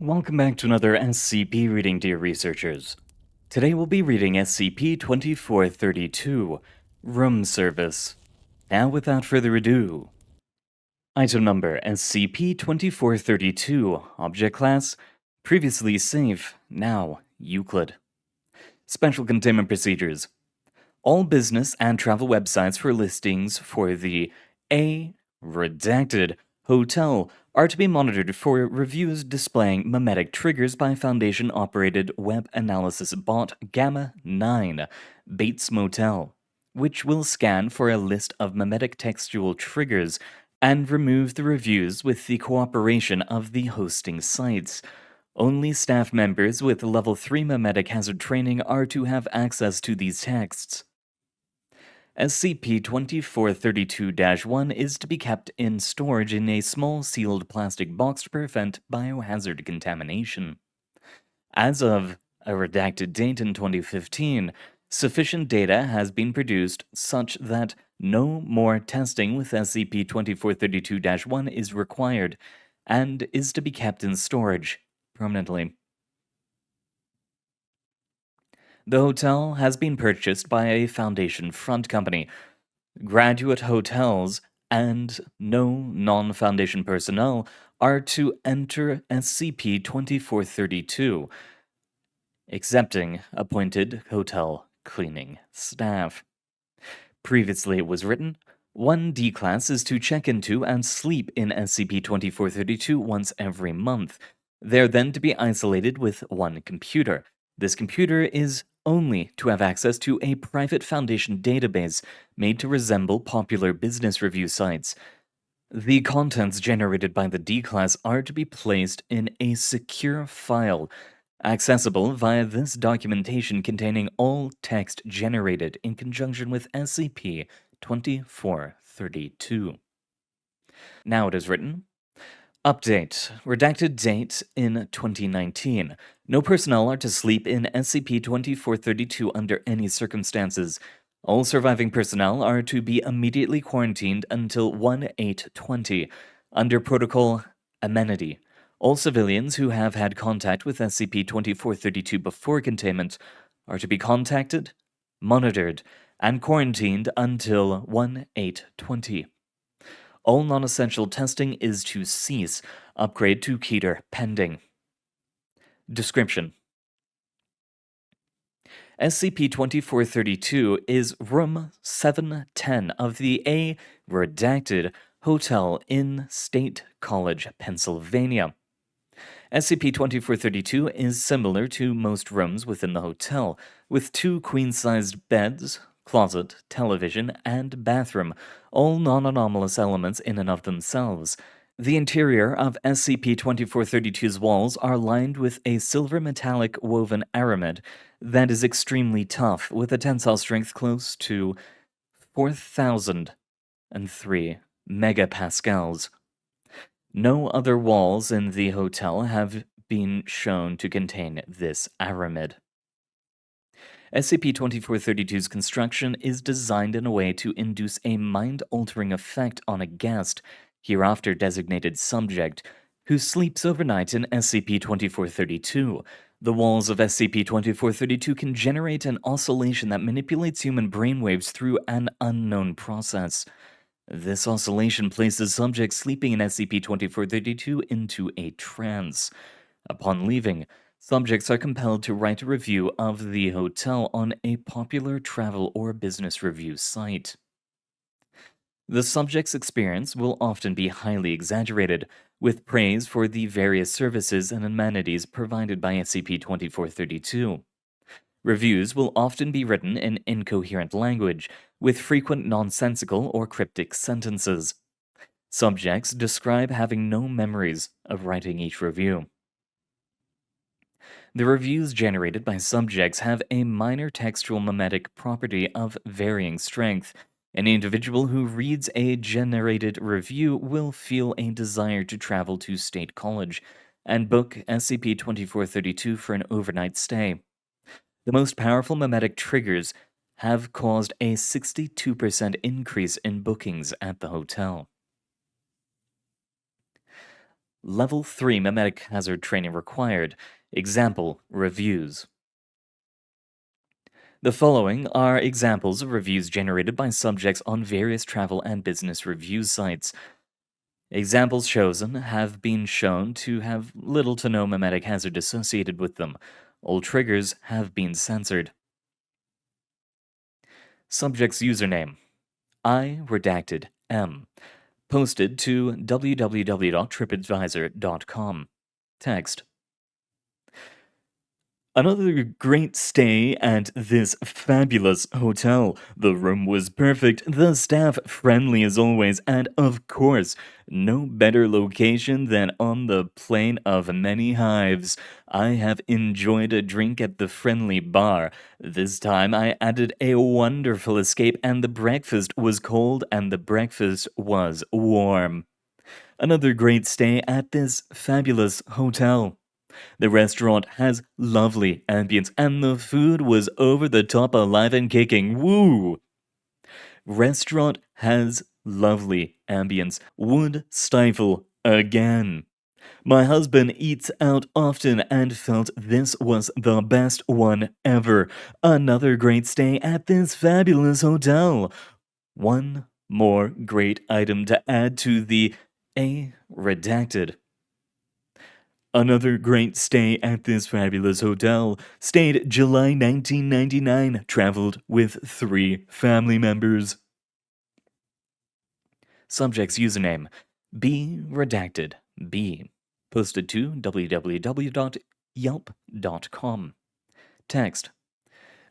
Welcome back to another SCP reading, dear researchers. Today we'll be reading SCP-2432, Room Service. Now without further ado. Item number SCP-2432, Object Class, previously Safe, now Euclid. Special Containment Procedures. All business and travel websites for listings for the A. Redacted Hotel are to be monitored for reviews displaying memetic triggers by Foundation-operated web analysis bot Gamma 9, Bates Motel, which will scan for a list of memetic textual triggers and remove the reviews with the cooperation of the hosting sites. Only staff members with Level 3 memetic hazard training are to have access to these texts. SCP-2432-1 is to be kept in storage in a small sealed plastic box to prevent biohazard contamination. As of a redacted date in 2015, sufficient data has been produced such that no more testing with SCP-2432-1 is required and is to be kept in storage permanently. The hotel has been purchased by a Foundation front company. Graduate hotels and no non-Foundation personnel are to enter SCP-2432, excepting appointed hotel cleaning staff. Previously it was written, 1 D-Class is to check into and sleep in SCP-2432 once every month. They are then to be isolated with 1 computer. This computer is only to have access to a private Foundation database made to resemble popular business review sites. The contents generated by the D-Class are to be placed in a secure file, accessible via this documentation containing all text generated in conjunction with SCP-2432. Now it is written, Update. Redacted date in 2019. No personnel are to sleep in SCP-2432 under any circumstances. All surviving personnel are to be immediately quarantined until 1/8/20, under Protocol Amenity. All civilians who have had contact with SCP-2432 before containment are to be contacted, monitored, and quarantined until 1/8/20. All non-essential testing is to cease. Upgrade to Keter pending. Description: SCP-2432 is Room 710 of the A. Redacted Hotel in State College, Pennsylvania. SCP-2432 is similar to most rooms within the hotel, with 2 queen-sized beds, closet, television, and bathroom, all non-anomalous elements in and of themselves. The interior of SCP-2432's walls are lined with a silver metallic woven aramid that is extremely tough, with a tensile strength close to 4,003 megapascals. No other walls in the hotel have been shown to contain this aramid. SCP-2432's construction is designed in a way to induce a mind-altering effect on a guest, hereafter designated subject, who sleeps overnight in SCP-2432. The walls of SCP-2432 can generate an oscillation that manipulates human brainwaves through an unknown process. This oscillation places subjects sleeping in SCP-2432 into a trance. Upon leaving, subjects are compelled to write a review of the hotel on a popular travel or business review site. The subject's experience will often be highly exaggerated, with praise for the various services and amenities provided by SCP-2432. Reviews will often be written in incoherent language, with frequent nonsensical or cryptic sentences. Subjects describe having no memories of writing each review. The reviews generated by subjects have a minor textual memetic property of varying strength. An individual who reads a generated review will feel a desire to travel to State College and book SCP-2432 for an overnight stay. The most powerful memetic triggers have caused a 62% increase in bookings at the hotel. Level 3 memetic hazard training required. Example, reviews. The following are examples of reviews generated by subjects on various travel and business review sites. Examples chosen have been shown to have little to no memetic hazard associated with them. All triggers have been censored. Subject's username: I redacted M. Posted to www.tripadvisor.com. Text: Another great stay at this fabulous hotel. The room was perfect, the staff friendly as always, and of course, no better location than on the plain of many hives. I have enjoyed a drink at the friendly bar. This time I added a wonderful escape, and the breakfast was cold and the breakfast was warm. Another great stay at this fabulous hotel. The restaurant has lovely ambience, and the food was over the top alive and kicking. Woo! Restaurant has lovely ambience. Would stifle again. My husband eats out often and felt this was the best one ever. Another great stay at this fabulous hotel. One more great item to add to the A redacted. Another great stay at this fabulous hotel. Stayed July 1999. Traveled with 3 family members. Subject's username: B redacted B. Posted to www.yelp.com. Text: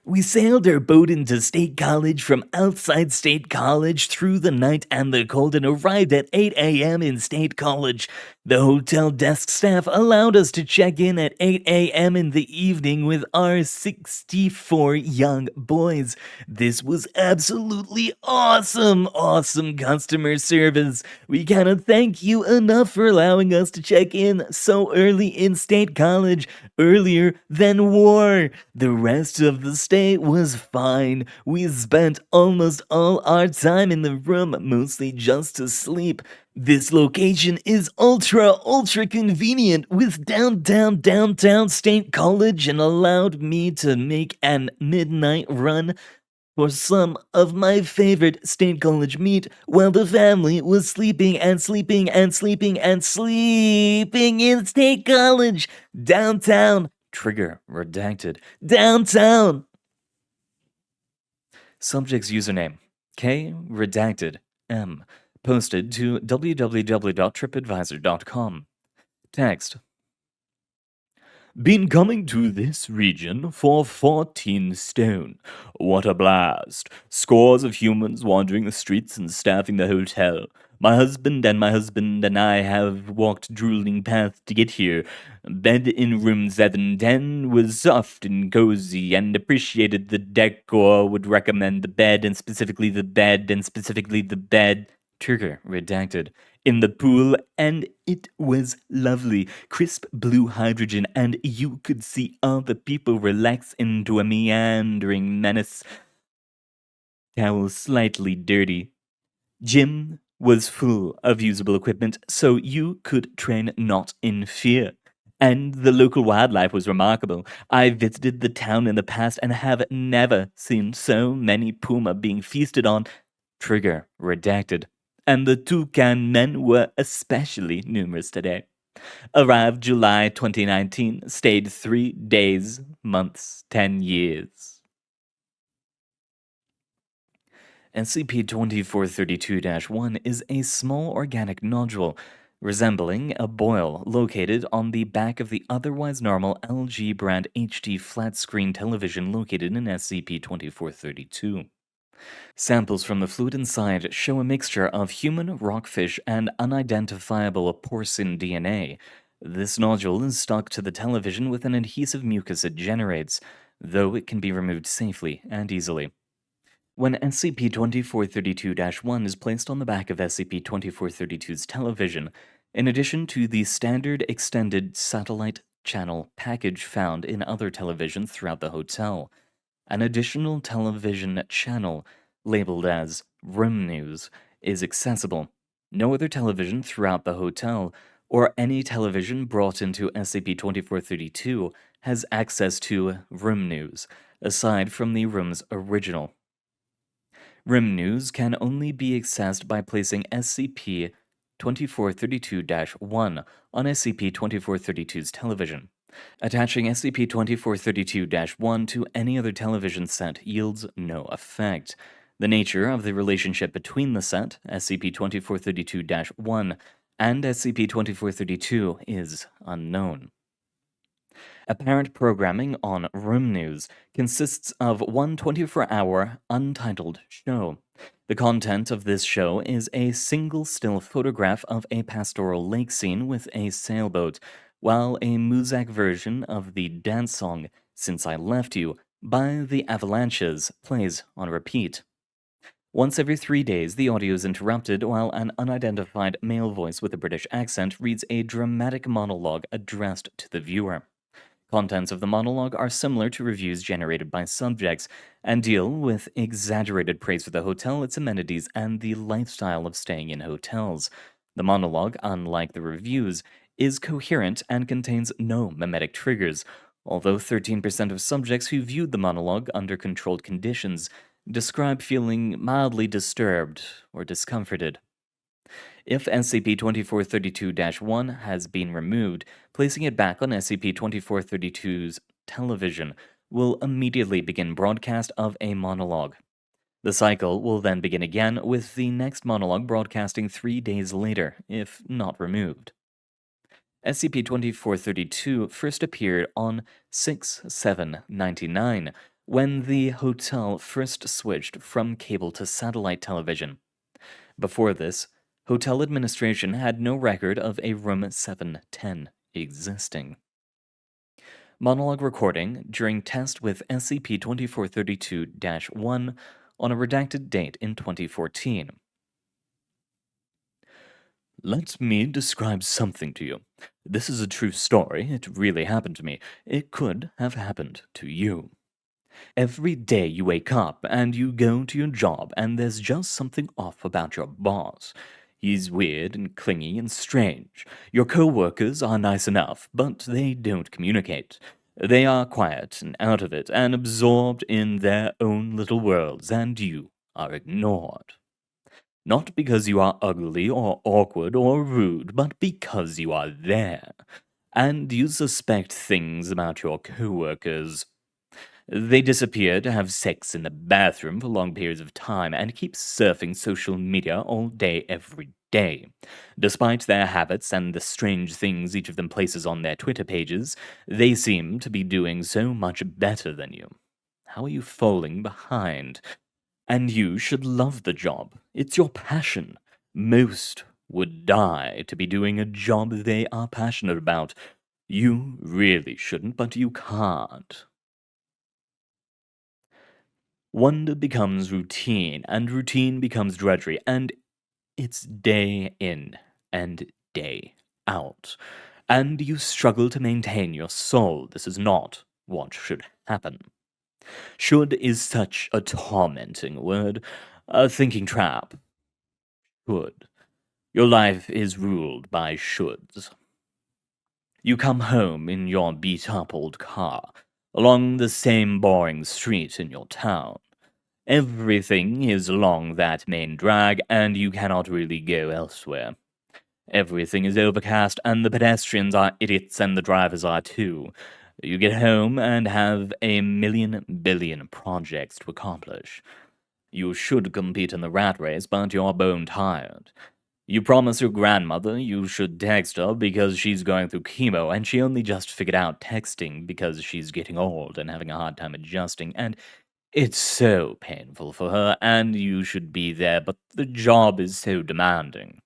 We sailed our boat into State College from outside State College through the night and the cold and arrived at 8 a.m. in State College. The hotel desk staff allowed us to check in at 8 a.m. in the evening with our 64 young boys. This was absolutely awesome, awesome customer service. We cannot thank you enough for allowing us to check in so early in State College, earlier than war. The rest of the stay was fine. We spent almost all our time in the room, mostly just to sleep. This location is ultra convenient with downtown State College and allowed me to make an midnight run for some of my favorite State College meat while the family was sleeping in State College. Downtown. Trigger redacted. Downtown. Subject's username: K redacted M. Posted to www.tripadvisor.com. Text: Been coming to this region for 14 stone. What a blast. Scores of humans wandering the streets and staffing the hotel. My husband and I have walked drooling paths to get here. Bed in room 710 was soft and cozy and appreciated the decor. Would recommend the bed and specifically the bed. Trigger redacted. In the pool, and it was lovely. Crisp blue hydrogen, and you could see all the people relax into a meandering menace. Towel slightly dirty. Gym was full of usable equipment, so you could train not in fear. And the local wildlife was remarkable. I visited the town in the past and have never seen so many puma being feasted on. Trigger redacted. And the toucan men were especially numerous today. Arrived July 2019, stayed 3 days, months, 10 years. SCP-2432-1 is a small organic nodule resembling a boil located on the back of the otherwise normal LG brand HD flat-screen television located in SCP-2432. Samples from the fluid inside show a mixture of human, rockfish, and unidentifiable porcine DNA. This nodule is stuck to the television with an adhesive mucus it generates, though it can be removed safely and easily. When SCP-2432-1 is placed on the back of SCP-2432's television, in addition to the standard extended satellite channel package found in other televisions throughout the hotel, an additional television channel, labeled as Room News, is accessible. No other television throughout the hotel or any television brought into SCP-2432 has access to room news, aside from the room's original. Room news can only be accessed by placing SCP-2432-1 on SCP-2432's television. Attaching SCP-2432-1 to any other television set yields no effect. The nature of the relationship between the set, SCP-2432-1, and SCP-2432 is unknown. Apparent programming on Room News consists of one 24-hour untitled show. The content of this show is a single still photograph of a pastoral lake scene with a sailboat, while a Muzak version of the dance song Since I Left You by the Avalanches plays on repeat. Once every 3 days, the audio is interrupted while an unidentified male voice with a British accent reads a dramatic monologue addressed to the viewer. Contents of the monologue are similar to reviews generated by subjects and deal with exaggerated praise for the hotel, its amenities, and the lifestyle of staying in hotels. The monologue, unlike the reviews, is coherent and contains no mimetic triggers, although 13% of subjects who viewed the monologue under controlled conditions describe feeling mildly disturbed or discomforted. If SCP-2432-1 has been removed, placing it back on SCP-2432's television will immediately begin broadcast of a monologue. The cycle will then begin again, with the next monologue broadcasting 3 days later, if not removed. SCP-2432 first appeared on 6/7/99, when the hotel first switched from cable to satellite television. Before this, hotel administration had no record of a room 710 existing. Monologue recording during test with SCP-2432-1 on a redacted date in 2014. Let me describe something to you. This is a true story. It really happened to me. It could have happened to you. Every day you wake up and you go to your job, and there's just something off about your boss. He's weird and clingy and strange. Your coworkers are nice enough, but they don't communicate. They are quiet and out of it and absorbed in their own little worlds, and you are ignored. Not because you are ugly or awkward or rude, but because you are there. And you suspect things about your coworkers. They disappear to have sex in the bathroom for long periods of time and keep surfing social media all day, every day. Despite their habits and the strange things each of them places on their Twitter pages, they seem to be doing so much better than you. How are you falling behind? And you should love the job. It's your passion. Most would die to be doing a job they are passionate about. You really shouldn't, but you can't. Wonder becomes routine, and routine becomes drudgery, and it's day in and day out. And you struggle to maintain your soul. This is not what should happen. Should is such a tormenting word, a thinking trap. Should. Your life is ruled by shoulds. You come home in your beat-up old car, along the same boring street in your town. Everything is along that main drag, and you cannot really go elsewhere. Everything is overcast, and the pedestrians are idiots, and the drivers are too. You get home and have a million billion projects to accomplish. You should compete in the rat race, but you're bone tired. You promise your grandmother you should text her because she's going through chemo, and she only just figured out texting because she's getting old and having a hard time adjusting, and it's so painful for her, and you should be there, but the job is so demanding.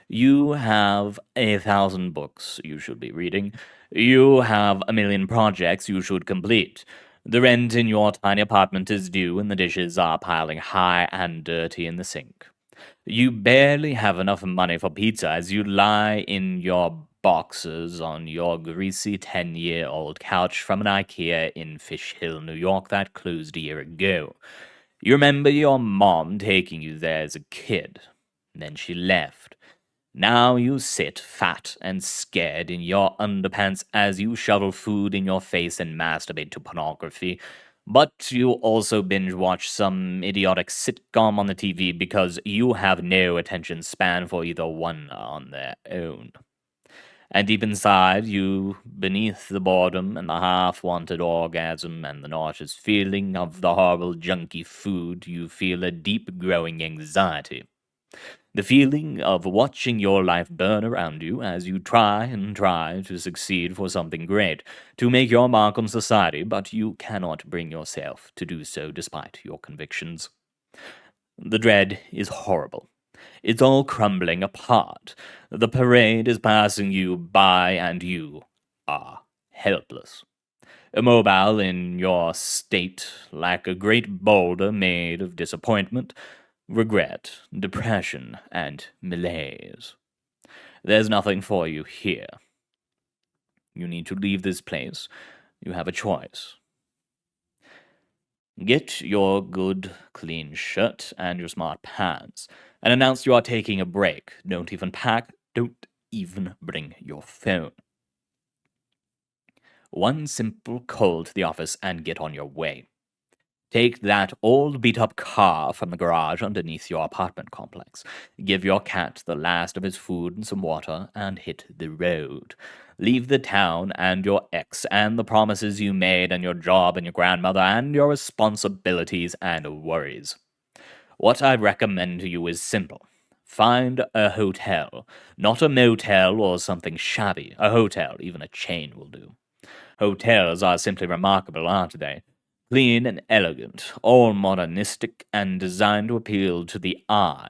You have 1,000 books you should be reading. You have a million projects you should complete. The rent in your tiny apartment is due, and the dishes are piling high and dirty in the sink. You barely have enough money for pizza as you lie in your boxes on your greasy 10-year-old couch from an IKEA in Fish Hill, New York that closed a year ago. You remember your mom taking you there as a kid. Then she left. Now you sit fat and scared in your underpants as you shovel food in your face and masturbate to pornography. But you also binge watch some idiotic sitcom on the TV because you have no attention span for either one on their own. And deep inside you, beneath the boredom and the half wanted orgasm and the nauseous feeling of the horrible junky food, you feel a deep growing anxiety. The feeling of watching your life burn around you as you try and try to succeed for something great, to make your mark on society, but you cannot bring yourself to do so despite your convictions. The dread is horrible. It's all crumbling apart. The parade is passing you by, and you are helpless. Immobile in your state, like a great boulder made of disappointment, regret, depression, and malaise. There's nothing for you here. You need to leave this place. You have a choice. Get your good, clean shirt and your smart pants, and announce you are taking a break. Don't even pack, don't even bring your phone. One simple call to the office and get on your way. Take that old beat up car from the garage underneath your apartment complex. Give your cat the last of his food and some water and hit the road. Leave the town and your ex and the promises you made and your job and your grandmother and your responsibilities and worries. What I recommend to you is simple. Find a hotel, not a motel or something shabby. A hotel, even a chain will do. Hotels are simply remarkable, aren't they? Clean and elegant, all modernistic and designed to appeal to the eye.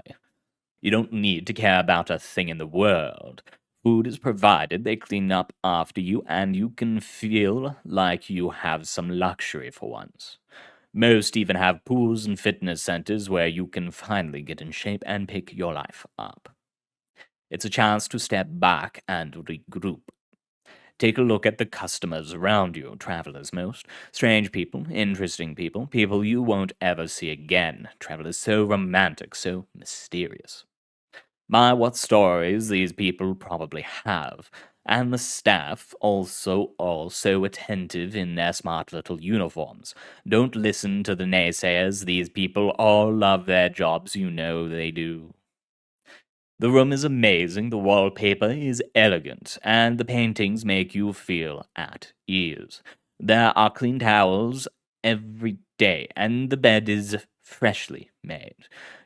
You don't need to care about a thing in the world. Food is provided, they clean up after you, and you can feel like you have some luxury for once. Most even have pools and fitness centers where you can finally get in shape and pick your life up. It's a chance to step back and regroup. Take a look at the customers around you, travelers most. Strange people, interesting people, people you won't ever see again. Travel is so romantic, so mysterious. My, what stories these people probably have. And the staff also all so attentive in their smart little uniforms. Don't listen to the naysayers, these people all love their jobs, you know they do. The room is amazing, the wallpaper is elegant, and the paintings make you feel at ease. There are clean towels every day, and the bed is freshly made.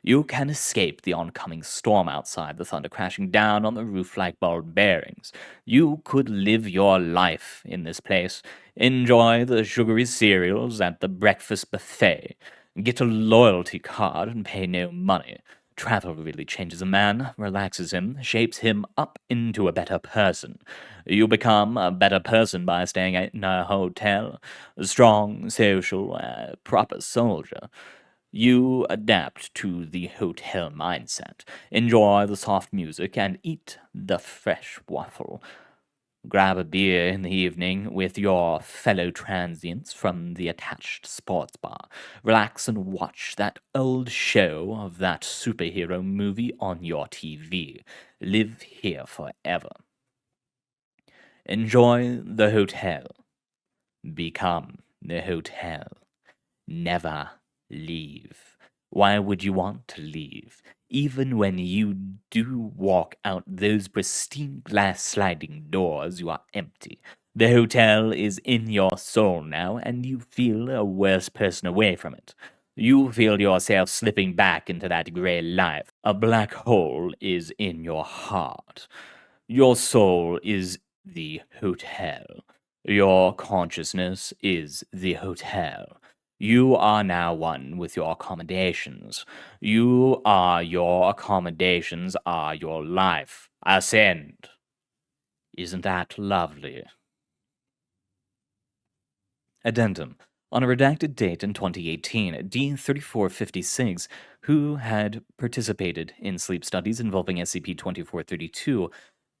You can escape the oncoming storm outside, the thunder crashing down on the roof like ball bearings. You could live your life in this place. Enjoy the sugary cereals at the breakfast buffet. Get a loyalty card and pay no money. Travel really changes a man, relaxes him, shapes him up into a better person. You become a better person by staying in a hotel. A strong, social, proper soldier. You adapt to the hotel mindset, enjoy the soft music, and eat the fresh waffle. Grab a beer in the evening with your fellow transients from the attached sports bar. Relax and watch that old show of that superhero movie on your TV. Live here forever. Enjoy the hotel. Become the hotel. Never leave. Why would you want to leave? Even when you do walk out those pristine glass sliding doors, you are empty. The hotel is in your soul now, and you feel a worse person away from it. You feel yourself slipping back into that gray life. A black hole is in your heart. Your soul is the hotel. Your consciousness is the hotel. You are now one with your accommodations. Your accommodations are your life. Ascend. Isn't that lovely? Addendum. On a redacted date in 2018, D3456, who had participated in sleep studies involving SCP-2432,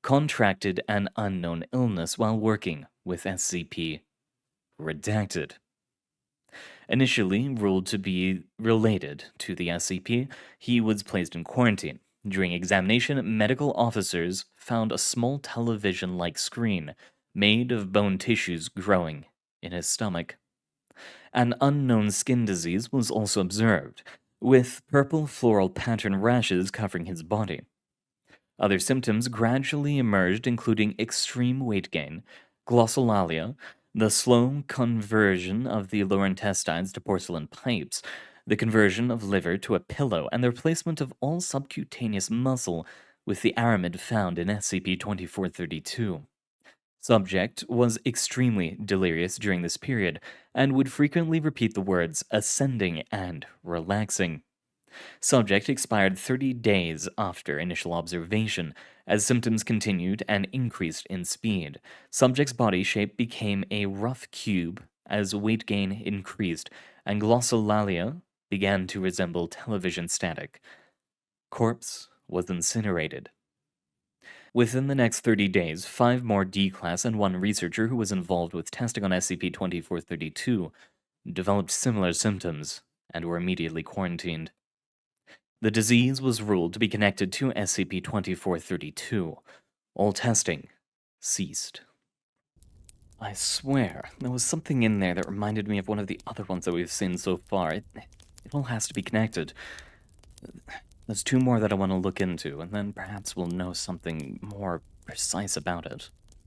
contracted an unknown illness while working with SCP. Redacted. Initially ruled to be related to the SCP, he was placed in quarantine. During examination, medical officers found a small television like screen made of bone tissues growing in his stomach. An unknown skin disease was also observed, with purple floral pattern rashes covering his body. Other symptoms gradually emerged, including extreme weight gain, glossolalia, the slow conversion of the lower intestines to porcelain pipes, the conversion of liver to a pillow, and the replacement of all subcutaneous muscle with the aramid found in SCP 2432. Subject was extremely delirious during this period and would frequently repeat the words ascending and relaxing. Subject expired 30 days after initial observation. As symptoms continued and increased in speed, subject's body shape became a rough cube as weight gain increased, and glossolalia began to resemble television static. Corpse was incinerated. Within the next 30 days, 5 more D-Class and 1 researcher who was involved with testing on SCP-2432 developed similar symptoms and were immediately quarantined. The disease was ruled to be connected to SCP-2432. All testing ceased. I swear, there was something in there that reminded me of one of the other ones that we've seen so far. It all has to be connected. There's 2 more that I want to look into, and then perhaps we'll know something more precise about it.